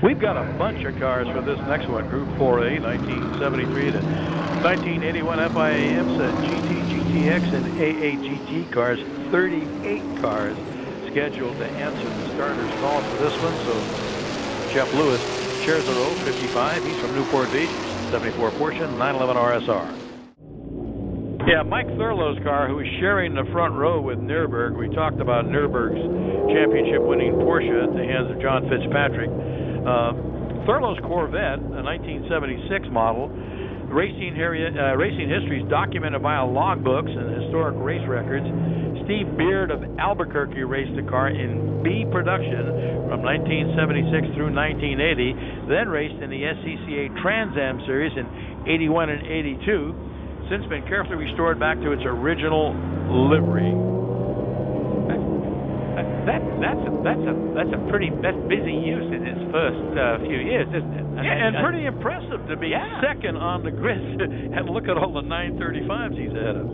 We've got a bunch of cars for this next one. Group 4A, 1973 to 1981 FIA IMSA GT, GTX, and AAGT cars. 38 cars scheduled to answer the starter's call for this one. So Jeff Lewis shares the row, 55. He's from Newport Beach, 74 Porsche, 911 RSR. Yeah, Mike Thurlow's car, who is sharing the front row with Nürburgring. We talked about Nürburgring's championship-winning Porsche at the hands of John Fitzpatrick. Thurlow's Corvette, a 1976 model, racing history is documented via logbooks and historic race records. Steve Beard of Albuquerque raced the car in B production from 1976 through 1980, then raced in the SCCA Trans Am Series in 81 and 82. Since been carefully restored back to its original livery. That's a pretty busy use in its first few years, isn't it? And pretty impressive to be second on the grid. And look at all the 935s he's ahead of.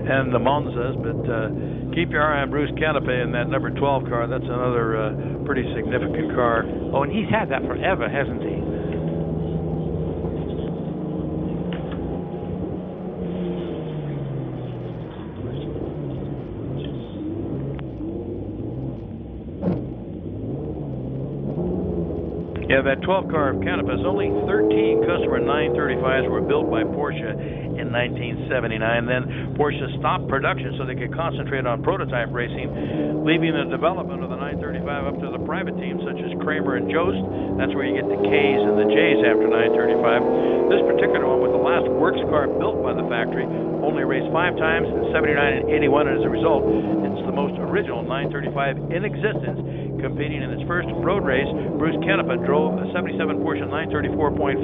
And the Monzas, but keep your eye on Bruce Canapé in that number 12 car. That's another pretty significant car. Oh, and he's had that forever, hasn't he? Yeah, that 12 car of Canopus, only 13 customer 935s were built by Porsche in 1979. Then Porsche stopped production so they could concentrate on prototype racing, leaving the development of the 935 up to the private teams such as Kramer and Jost. That's where you get the Ks and the Js after 935. This particular one was the last works car built by the factory, only raced 5 times in 79 and 81, and as a result, it's the most original 935 in existence. Competing in its first road race, Bruce Canepa drove a 77 Porsche 934.5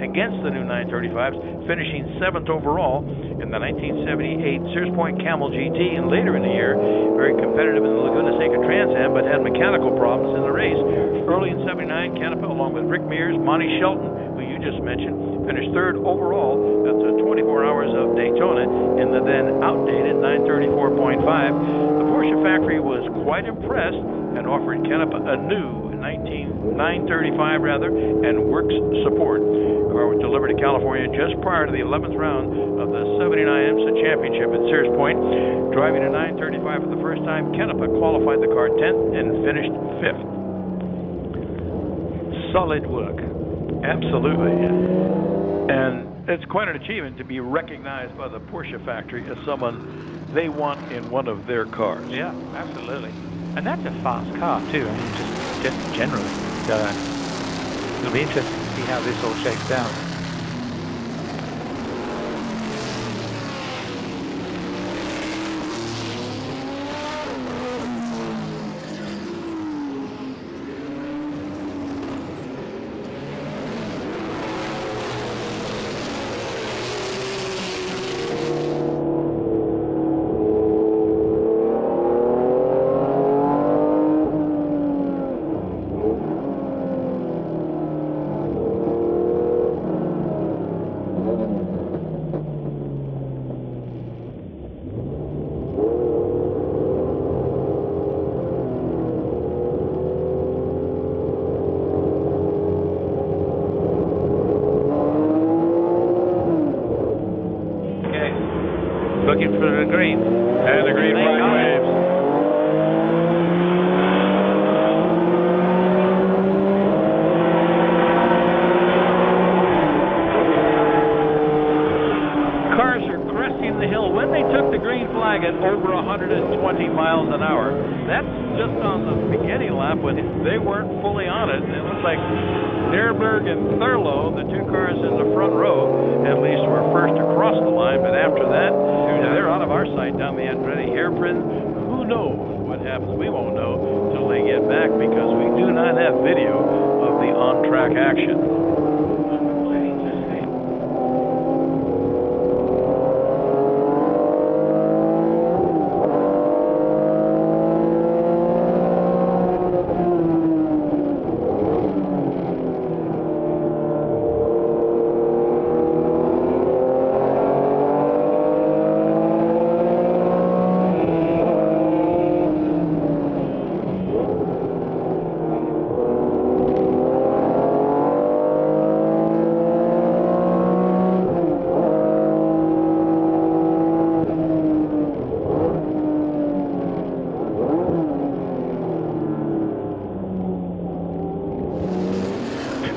against the new 935s, finishing 7th overall in the 1978 Sears Point Camel GT, and later in the year, very competitive in the Laguna Seca Trans Am, but had mechanical problems in the race. Early in 79, Canepa, along with Rick Mears, Monty Shelton, who you just mentioned, finished 3rd overall at the 24 Hours of Daytona in the then outdated 934.5. The Porsche factory was quite impressed and offered Canepa a new 935 and works support. The car was delivered to California just prior to the 11th round of the 79 IMSA Championship at Sears Point. Driving a 935 for the first time, Canepa qualified the car 10th and finished 5th. Solid work. Absolutely. And it's quite an achievement to be recognized by the Porsche factory as someone they want in one of their cars. Yeah, absolutely. And that's a fast car too. I mean, just generally. It'll be interesting to see how this all shakes down. Looking for the green. And the green flag waves. Cars are cresting the hill. When they took the green flag at over 120 miles an hour, that's just on the beginning lap when they weren't fully on it. It looks like Nürburgring and Thurlow, the 2 cars in the front row, at least were first across the line, but after that, they're out of our sight down the Andretti hairpin. Who knows what happens? We won't know till they get back because we do not have video of the on-track action.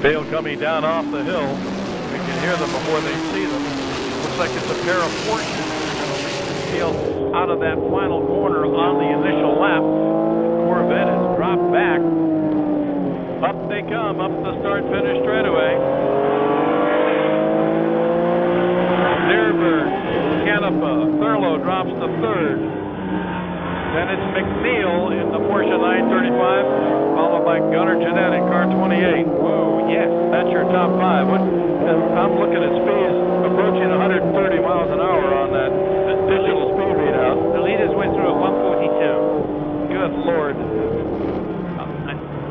Field coming down off the hill. We can hear them before they see them. Looks like it's a pair of Porsches. They're going to lead the field out of that final corner on the initial lap. Corvette has dropped back. Up they come, up the start-finish straightaway. Dearberg, Canepa, Thurlow drops to third. Then it's McNeil in the Porsche 935, followed by Gunnar Jeanette in car 28. Whoa, yes. That's your top five. I'm looking at speeds approaching 130 miles an hour on that digital speed readout. The leaders went through at 142. Good Lord.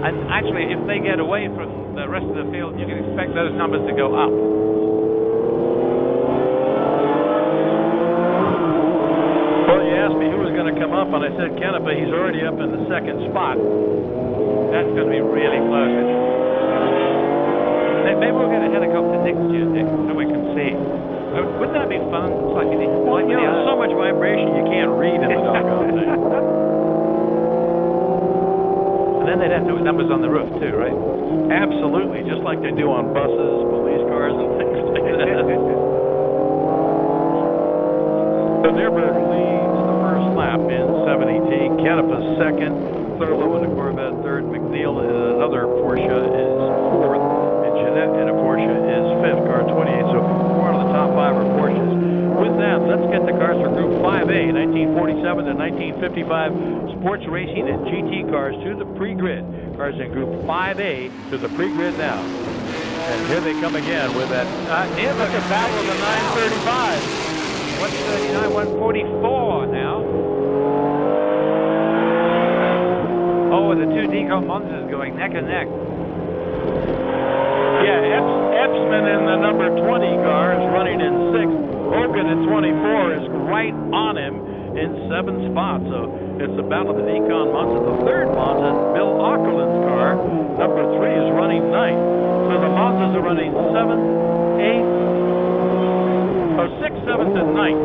And actually, if they get away from the rest of the field, you can expect those numbers to go up. Well, you asked me who was going to come up, and I said Canepa. He's already up in the second spot. That's going to be really close. Maybe we'll get a helicopter next year, Dick, so we can see. Wouldn't that be fun? It's like there's so much vibration you can't read in the doggone thing. And then they'd have to put numbers on the roof too, right? Absolutely, just like they do on buses, police cars, and things like that. So Dearberg leads the first lap in 70T. Canepa's second. Thurlow in a Corvette third. McNeil in another Porsche is fourth. And Jeanette in a Porsche is fifth, car 28. So 4 out of the top 5 are Porsches. With that, let's get the cars for Group 5A, 1947 to 1955 sports racing and GT cars to the pre-grid. Cars in Group 5A to the pre-grid now. And here they come again with that look at battle of the 935. 139, 144 now. Oh, the two Decon monsters going neck and neck. Yeah, Epsman in the number 20 car is running in 6th. Hogan in 24 is right on him in 7th spot. So it's the battle of the Decon Monza. The third Monza, Bill Auckland's car, number 3, is running 9th. So the Monzas are running 7th, 6th, 7th, and 9th.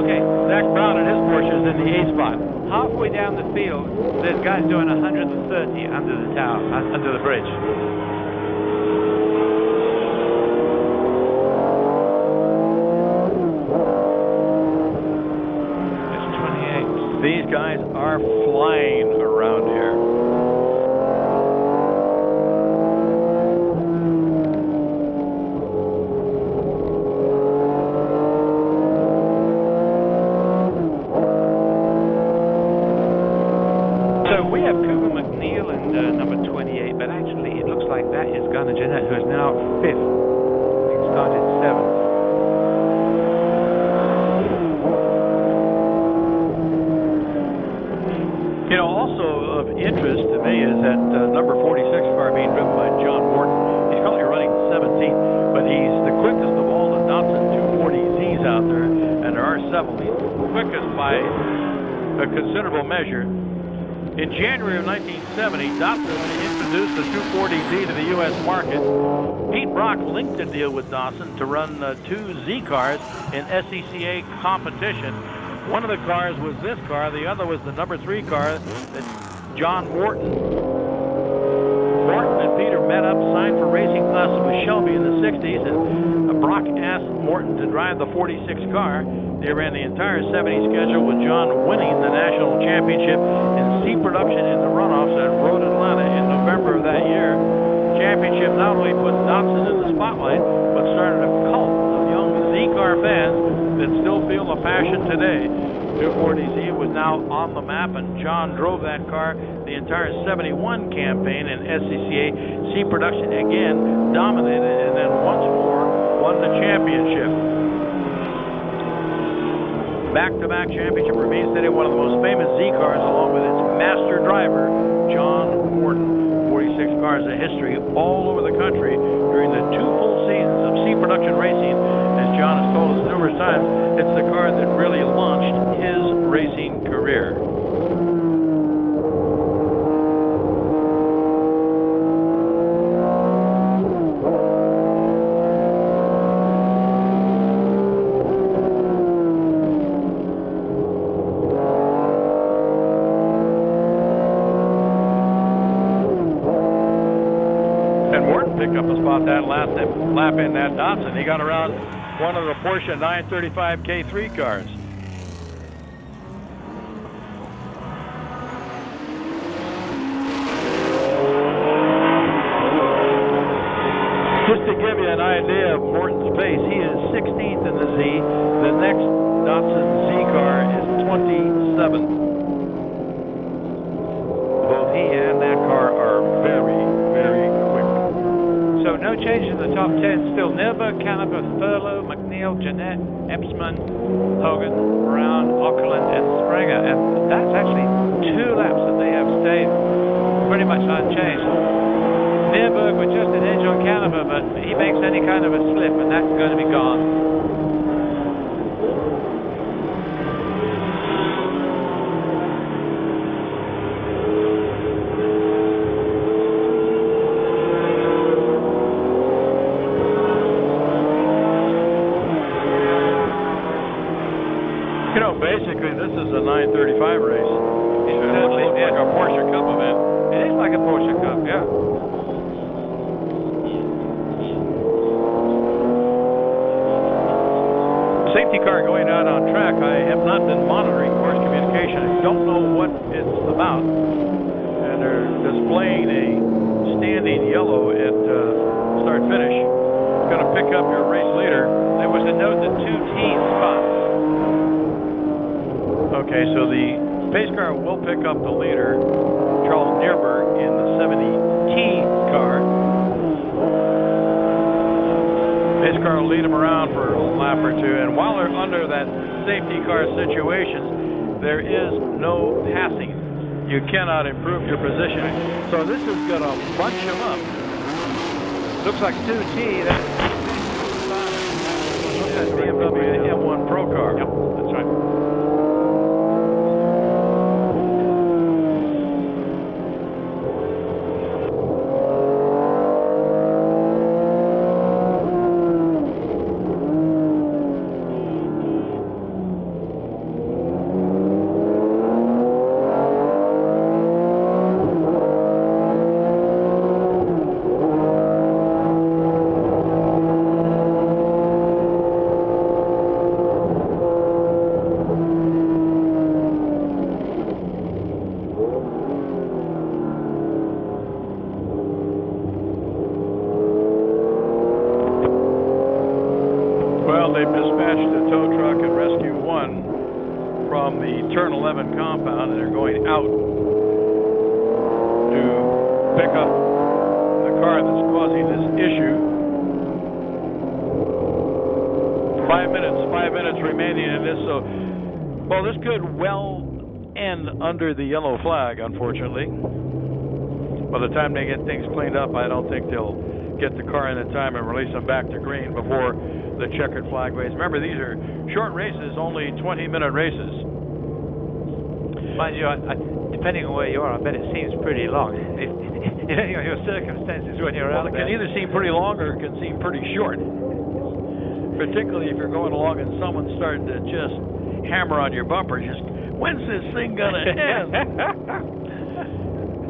Okay. Zach Brown and his Porsche is in the 8th spot. Halfway down the field, there's guys doing 130 under the tower, under the bridge. These guys are flying around here. So we have Cooper McNeil and number 28, but actually it looks like that is Gunnar Jeanette, who is now 5th. He started 7th. You know, also of interest to me is that number 46 car being driven by John Morton. He's currently running 17th, but he's the quickest of all the Datsun 240Zs out there, and there are several. He's the quickest by a considerable measure. In January of 1970, Datsun introduced the 240Z to the U.S. market. Pete Brock linked a deal with Datsun to run 2 Z cars in SCCA competition. One of the cars was this car. The other was the number 3 car that John Morton and Peter met up, signed for racing classes with Shelby in the 60s, and Brock asked Morton to drive the 46 car. They ran the entire 70 schedule with John winning the national championship in C production in the runoffs at Road Atlanta in November of that year. Championship not only put Datsun in the spotlight, but started a cult of young Z-car fans that still feel the passion today. 240Z was now on the map, and John drove that car the entire 71 campaign in SCCA. C production again dominated, and then once more won the championship. Back-to-back championship remains today one of the most famous Z cars, along with its master driver, John Morton. 46 cars of history all over the country during the 2 full seasons of C production racing. As John has told us numerous times, it's the car that really launched his racing career. picked up a spot that last lap in that Datsun. He got around one of the Porsche 935 K3 cars. Just to give you an idea of Morton's pace, he is 16th in the Z. The next Datsun Z car is 27th. Both he and that car are very, very quick. So no change in the top 10. Still Nürburg, Canepa, Thurlow, McNeil, Jeanette, Epsman, Hogan, Brown, Okerlund, and Sprenger. And that's actually 2 laps that they have stayed pretty much unchanged. Nürburg with just an edge on Canepa, but he makes any kind of a slip, and that's going to be gone. You know, basically, this is a 935 race. It certainly looks like a Porsche Cup event. It is like a Porsche Cup, yeah. Safety car going out on track. I have not been monitoring course communication. I don't know what it's about. And they're displaying a standing yellow at start finish. Going to pick up your race leader. There was a note that 2 T spots. Okay, so the pace car will pick up the leader, Charles Nürburg, in the 70T car. Pace car will lead him around for a lap or two, and while they're under that safety car situation, there is no passing. You cannot improve your position. So this is going to bunch him up. Looks like 2T. That's BMW M1 Pro car. Yep, that's right. They've dispatched a tow truck and Rescue 1 from the Turn 11 compound, and they're going out to pick up the car that's causing this issue. 5 minutes remaining in this, so, well, this could well end under the yellow flag, unfortunately. By the time they get things cleaned up, I don't think they'll get the car in time and release them back to green before the checkered flag race. Remember, these are short races, only 20-minute races. Mind you, depending on where you are, I bet it seems pretty long. Depending on your circumstances when you're out there. It can either seem pretty long or it can seem pretty short. Particularly if you're going along and someone's starting to just hammer on your bumper. Just, when's this thing going to end?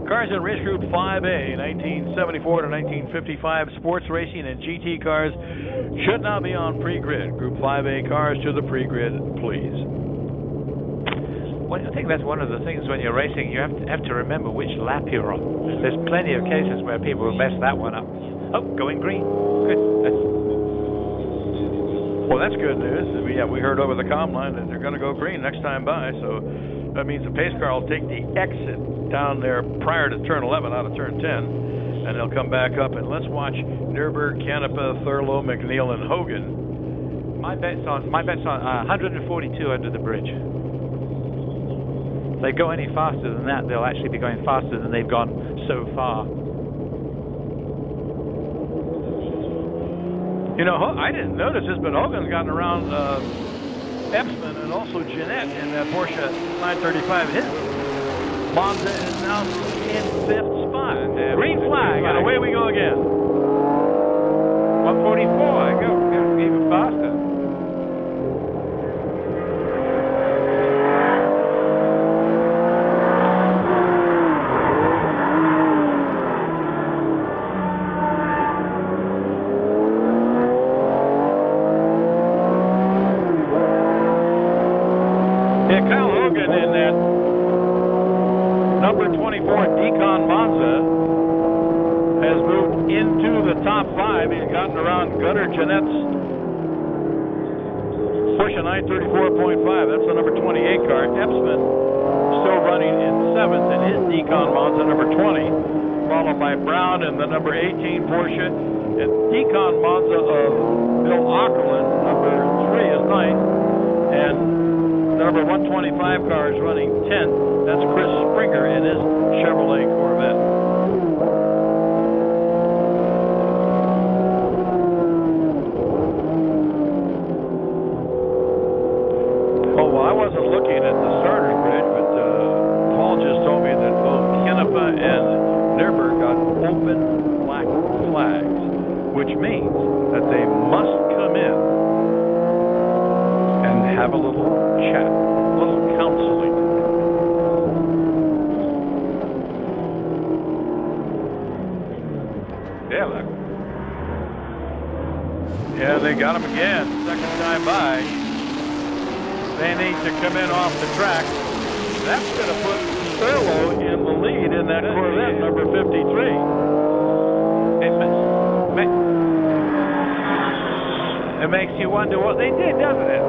Cars in race group 5A, 1974 to 1955, sports racing and GT cars should not be on pre-grid. Group 5A cars to the pre-grid, please. Well, I think that's one of the things when you're racing, you have to remember which lap you're on. There's plenty of cases where people will mess that one up. Oh, going green. Good. Well, that's good news. We heard over the comm line that they're going to go green next time by, so that means the pace car will take the exit down there prior to turn 11 out of turn 10, and they'll come back up. And let's watch Nürburg, Canepa, Thurlow, McNeil, and Hogan. My bet's on 142 under the bridge. If they go any faster than that, they'll actually be going faster than they've gone so far. You know, I didn't notice this, but Hogan's gotten around Epsman and also Jeanette in that Porsche 935 hit. Monza is now in 5th spot. Green flag, and away we go again. 144, I go. Even faster. Decon Monza has moved into the top 5. He's gotten around Gunnar Jeanette's Porsche 934.5. That's the number 28 car. Epsman still running in 7th in his Decon Monza number 20, followed by Brown in the number 18 Porsche. And Decon Monza of Bill Ackerland, number 3, is 9th. And the number 125 car is running 10th. That's Chris Springer in his Chevrolet Corvette. Oh, well, I wasn't looking at the starter's bridge, but Paul just told me that both Canepa and Nürburgring got open black flags, which means that they must come in and have a little chat, a little counseling. Yeah, look. Yeah, they got him again, second time by. They need to come in off the track. That's going to put Thurlow in the lead in that Corvette, number 53. It makes you wonder what they did, doesn't it?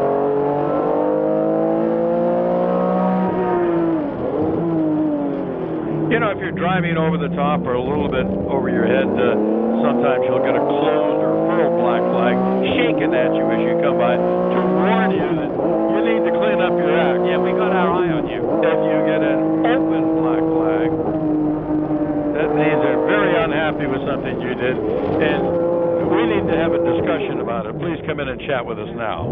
You know, if you're driving over the top or a little bit over your head, sometimes you'll get a closed or furled black flag shaking at you as you come by to warn you that you need to clean up your act. Yeah, we got our eye on you. If you get an open black flag, that means they're very unhappy with something you did, and we need to have a discussion about it. Please come in and chat with us now.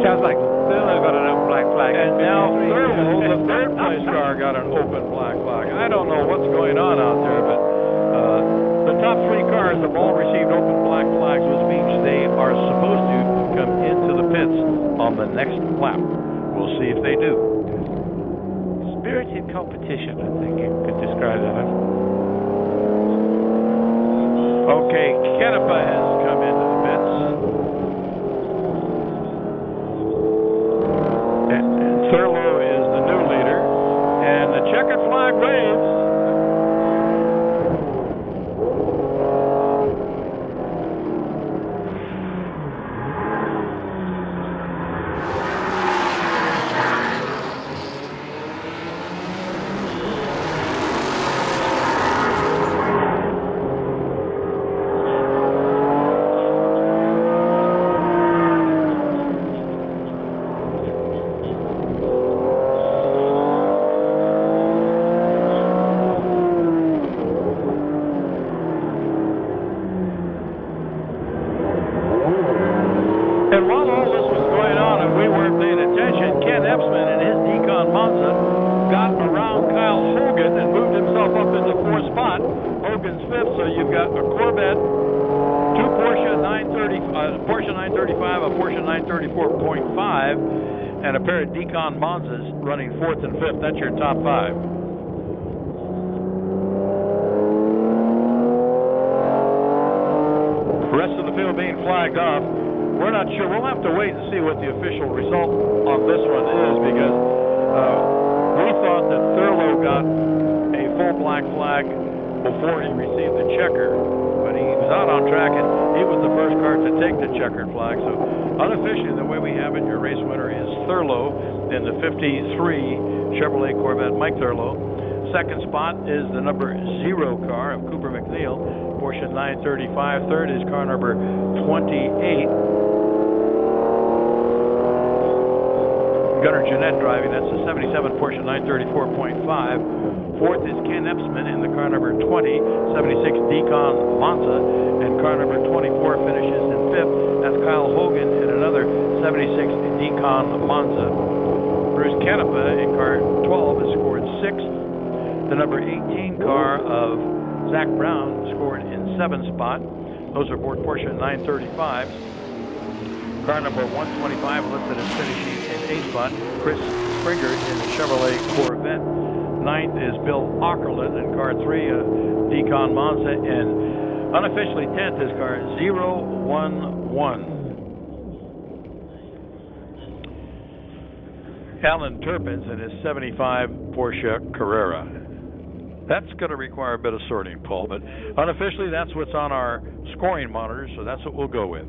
Sounds like Thurlow got an open black flag. And now Thurlow, the third place car, got an open black flag. I don't know what's going on out there, but the top 3 cars have all received open black flags, which means they are supposed to come into the pits on the next lap. We'll see if they do. Spirited competition, I think you could describe that as. Okay, Canepa has come into the pits. And Thurlow is the new leader. And the checkered flag waves. And while all this was going on and we weren't paying attention, Ken Epsman in his Decon Monza got around Kyle Hogan and moved himself up into 4th spot. Hogan's 5th, so you've got a Corvette, 2 Porsche 935, a Porsche 934.5, and a pair of Decon Monzas running 4th and 5th. That's your top 5. The rest of the field being flagged off. We're not sure. We'll have to wait and see what the official result on this one is, because we thought that Thurlow got a full black flag before he received the checker, but he was out on track and he was the first car to take the checkered flag. So unofficially, the way we have it, your race winner is Thurlow in the 53 Chevrolet Corvette, Mike Thurlow. Second spot is the number 0 car of Cooper McNeil, Porsche 935. Third is car number 28. Gunnar Jeanette driving. That's the 77 Porsche 934.5. Fourth is Ken Epsman in the car number 20, 76 Decon Monza, and car number 24 finishes in 5th. That's Kyle Hogan in another 76 Decon Monza. Bruce Canepa in car 12 has scored 6th. The number 18 car of Zach Brown scored in 7th spot. Those are both Porsche 935s. Car number 125 listed as finishing in 8th spot. Chris Springer in the Chevrolet Corvette. 9th is Bill Ockerland in car 3, Decon Monza, and unofficially 10th is car 011. Alan Turpins in his 75 Porsche Carrera. That's going to require a bit of sorting, Paul, but unofficially that's what's on our scoring monitor, so that's what we'll go with.